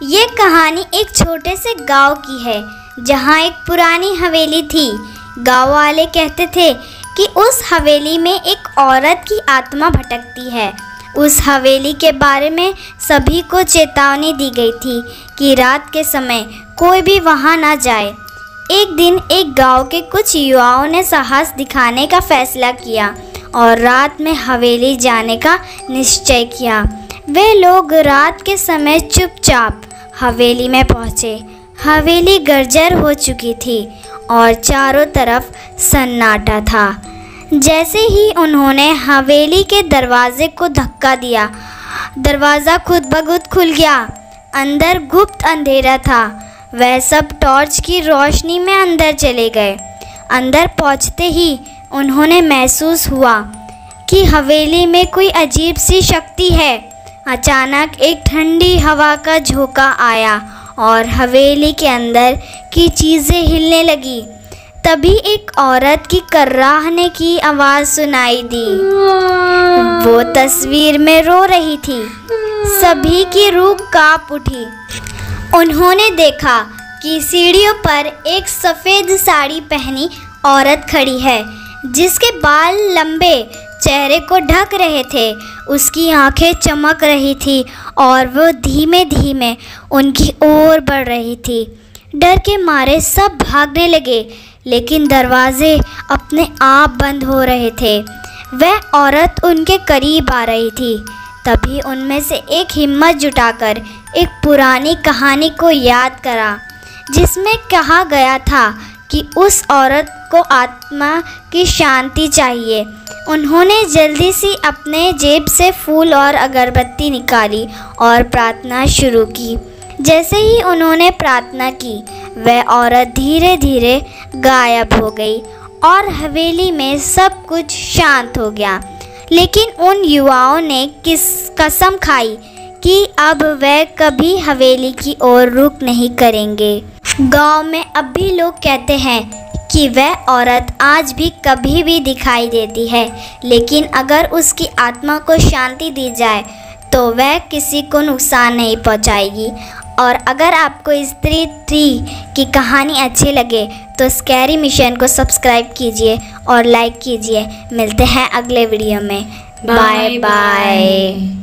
ये कहानी एक छोटे से गांव की है जहां एक पुरानी हवेली थी। गांव वाले कहते थे कि उस हवेली में एक औरत की आत्मा भटकती है। उस हवेली के बारे में सभी को चेतावनी दी गई थी कि रात के समय कोई भी वहां ना जाए। एक दिन एक गांव के कुछ युवाओं ने साहस दिखाने का फैसला किया और रात में हवेली जाने का निश्चय किया। वे लोग रात के समय चुपचाप हवेली में पहुँचे। हवेली गर्जर हो चुकी थी और चारों तरफ सन्नाटा था। जैसे ही उन्होंने हवेली के दरवाजे को धक्का दिया, दरवाज़ा खुद ब खुद खुल गया। अंदर गुप्त अंधेरा था। वह सब टॉर्च की रोशनी में अंदर चले गए। अंदर पहुंचते ही उन्होंने महसूस हुआ कि हवेली में कोई अजीब सी शक्ति है। अचानक एक ठंडी हवा का झोंका आया और हवेली के अंदर की चीज़ें हिलने लगी। तभी एक औरत की कर्राहने की आवाज़ सुनाई दी। वो तस्वीर में रो रही थी। सभी की रूह कांप उठी। उन्होंने देखा कि सीढ़ियों पर एक सफ़ेद साड़ी पहनी औरत खड़ी है, जिसके बाल लंबे चेहरे को ढक रहे थे। उसकी आंखें चमक रही थी और वो धीमे धीमे उनकी ओर बढ़ रही थी। डर के मारे सब भागने लगे, लेकिन दरवाजे अपने आप बंद हो रहे थे। वह औरत उनके करीब आ रही थी। तभी उनमें से एक हिम्मत जुटाकर एक पुरानी कहानी को याद करा, जिसमें कहा गया था कि उस औरत को आत्मा की शांति चाहिए। उन्होंने जल्दी से अपने जेब से फूल और अगरबत्ती निकाली और प्रार्थना शुरू की। जैसे ही उन्होंने प्रार्थना की, वह औरत धीरे धीरे गायब हो गई और हवेली में सब कुछ शांत हो गया। लेकिन उन युवाओं ने कसम खाई कि अब वह कभी हवेली की ओर रुख नहीं करेंगे। गांव में अब भी लोग कहते हैं कि वह औरत आज भी कभी भी दिखाई देती है, लेकिन अगर उसकी आत्मा को शांति दी जाए तो वह किसी को नुकसान नहीं पहुंचाएगी। और अगर आपको स्त्री 3 की कहानी अच्छी लगे तो स्कैरी मिशन को सब्सक्राइब कीजिए और लाइक कीजिए। मिलते हैं अगले वीडियो में। Bye bye.